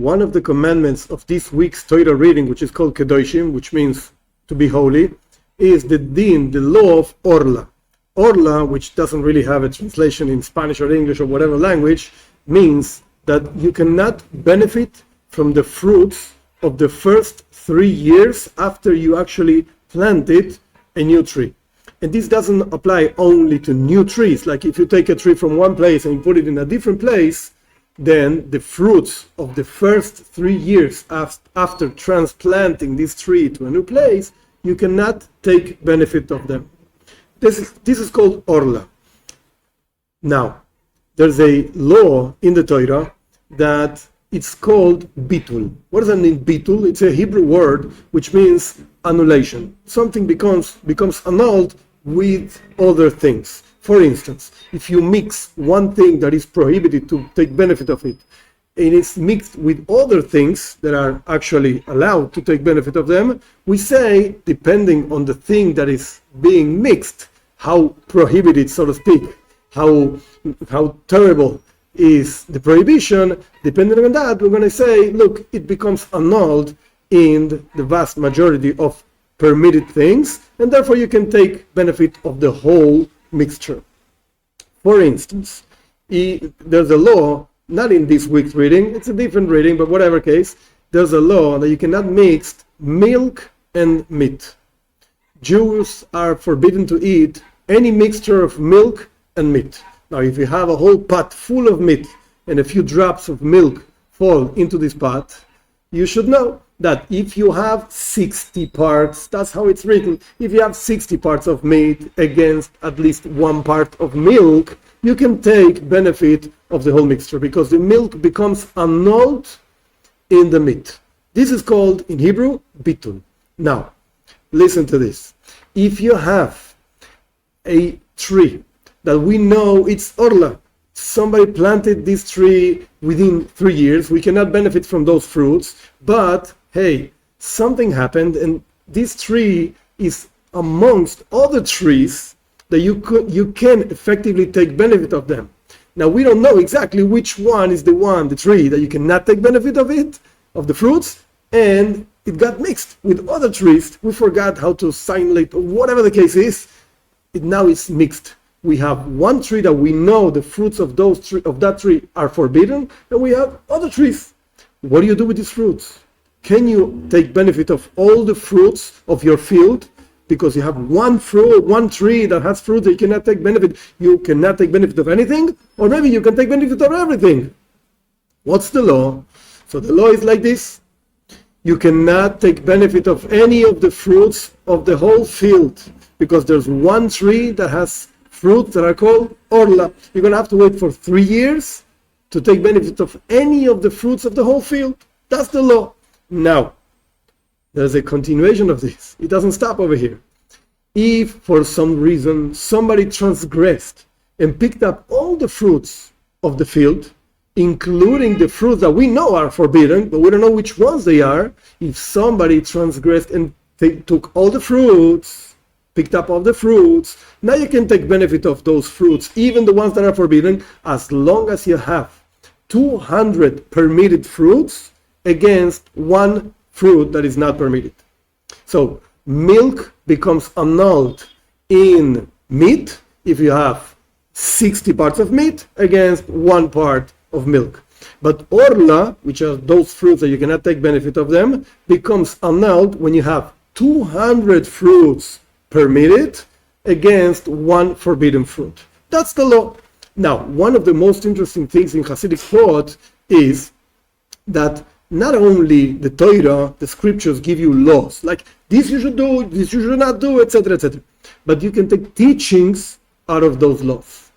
one of the commandments of this week's Torah reading, which is called Kedoshim, which means to be holy, is the din, the law of Orla. Orla, which doesn't really have a translation in Spanish or English or whatever language, means that you cannot benefit from the fruits of the first 3 years after you actually planted a new tree. And this doesn't apply only to new trees. Like if you take a tree from one place and you put it in a different place, then the fruits of the first 3 years after transplanting this tree to a new place, you cannot take benefit of them. This is called Orla. Now, there's a law in the Torah that it's called bitul. What does that mean, bitul? It's a Hebrew word which means annulation. Something becomes annulled with other things. For instance, if you mix one thing that is prohibited to take benefit of it, and it's mixed with other things that are actually allowed to take benefit of them, we say, depending on the thing that is being mixed, how prohibited, so to speak, how terrible is the prohibition, depending on that, we're going to say, look, it becomes annulled in the vast majority of permitted things, and therefore you can take benefit of the whole mixture. For instance, there's a law, not in this week's reading, it's a different reading, but whatever case, there's a law that you cannot mix milk and meat. Jews are forbidden to eat any mixture of milk and meat. Now, if you have a whole pot full of meat and a few drops of milk fall into this pot, you should know that if you have 60 parts, that's how it's written, if you have 60 parts of meat against at least 1 part of milk, you can take benefit of the whole mixture because the milk becomes annulled in the meat. This is called, in Hebrew, bitul. Now, listen to this. If you have a tree that we know it's Orla, somebody planted this tree within 3 years, we cannot benefit from those fruits, but hey, something happened and this tree is amongst other trees that you can effectively take benefit of them. Now we don't know exactly which one is the tree that you cannot take benefit of it, of the fruits, and it got mixed with other trees. We forgot how to simulate, or whatever the case is, now it's mixed. We have one tree that we know the fruits of that tree are forbidden, and we have other trees. What do you do with these fruits? Can you take benefit of all the fruits of your field? Because you have one tree that has fruit that you cannot take benefit. You cannot take benefit of anything, or maybe you can take benefit of everything. What's the law? So the law is like this. You cannot take benefit of any of the fruits of the whole field, because there's one tree that has fruits that are called Orla. You're going to have to wait for 3 years to take benefit of any of the fruits of the whole field. That's the law. Now, there's a continuation of this. It doesn't stop over here. If for some reason somebody transgressed and picked up all the fruits of the field, including the fruits that we know are forbidden, but we don't know which ones they are, if somebody transgressed and took all the fruits, picked up all the fruits, now you can take benefit of those fruits, even the ones that are forbidden, as long as you have 200 permitted fruits against 1 fruit that is not permitted. So milk becomes annulled in meat if you have 60 parts of meat against 1 part of milk. But Orla, which are those fruits that you cannot take benefit of them, becomes annulled when you have 200 fruits permitted against 1 forbidden fruit. That's the law. Now, one of the most interesting things in Chassidic thought is that not only the Torah, the scriptures give you laws, like this you should do, this you should not do, etc., etc., but you can take teachings out of those laws.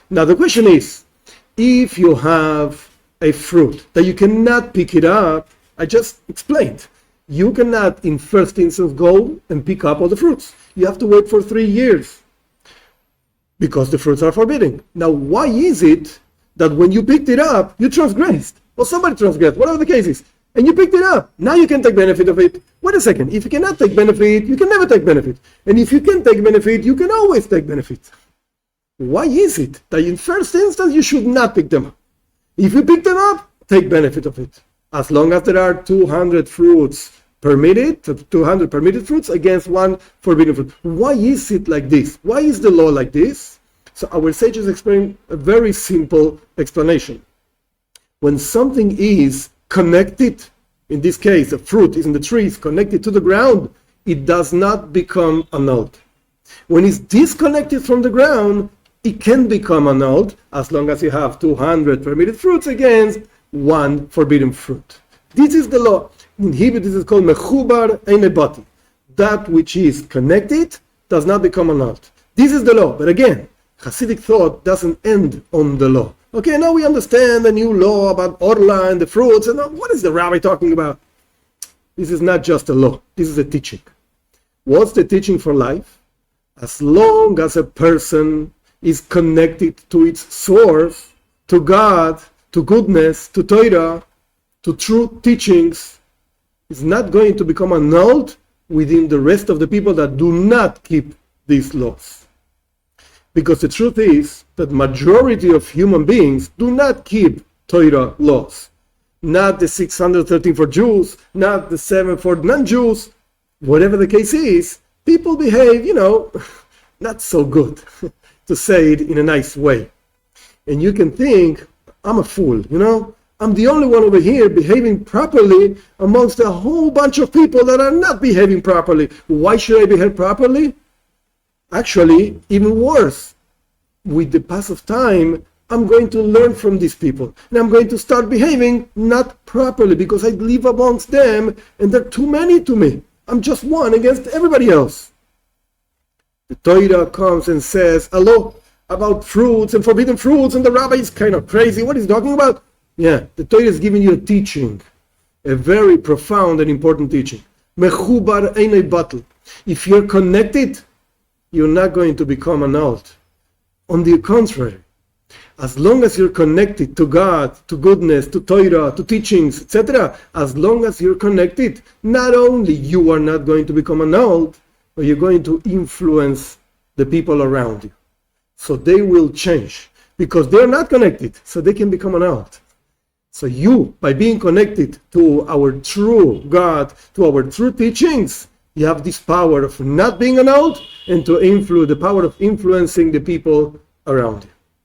Now the question is, if you have a fruit that you cannot pick it up, I just explained, you cannot in first instance go and pick up all the fruits. You have to wait for 3 years because the fruits are forbidden. Now why is it that when you picked it up, you transgressed? Or somebody transgressed, whatever the case is, and you picked it up. Now you can take benefit of it. Wait a second, if you cannot take benefit, you can never take benefit. And if you can take benefit, you can always take benefit. Why is it that in first instance you should not pick them up? If you pick them up, take benefit of it. as long as there are 200 fruits permitted, 200 permitted fruits against one forbidden fruit. Why is it like this? Why is the law like this? So our sages explain a very simple explanation. When something is connected, in this case, a fruit is in the tree, is connected to the ground, it does not become annulled. When it's disconnected from the ground, it can become annulled as long as you have 200 permitted fruits against one forbidden fruit. This is the law. In Hebrew, this is called mechubar eine batel. That which is connected does not become annulled. This is the law. But again, Chassidic thought doesn't end on the law. Okay, now we understand the new law about Orla and the fruits. And what is the rabbi talking about? This is not just a law. This is a teaching. What's the teaching for life? As long as a person is connected to its source, to God, to goodness, to Torah, to true teachings, is not going to become annulled within the rest of the people that do not keep these laws. Because the truth is that majority of human beings do not keep Torah laws. Not the 613 for Jews, not the 7 for non-Jews. Whatever the case is, people behave, not so good, to say it in a nice way. And you can think, I'm a fool, I'm the only one over here behaving properly amongst a whole bunch of people that are not behaving properly. Why should I behave properly? Actually, even worse. With the pass of time, I'm going to learn from these people. And I'm going to start behaving not properly because I live amongst them and they're too many to me. I'm just one against everybody else. The Torah comes and says a law about fruits and forbidden fruits, and the rabbi is kind of crazy. What is he talking about? Yeah, the Torah is giving you a teaching, a very profound and important teaching. Mechubar einay batel. If you're connected, you're not going to become annulled. On the contrary, as long as you're connected to God, to goodness, to Torah, to teachings, etc., as long as you're connected, not only you are not going to become annulled, but you're going to influence the people around you. So they will change because they're not connected, so they can become annulled. So you, by being connected to our true God, to our true teachings, you have this power of not being annulled and to influence the power of influencing the people around you.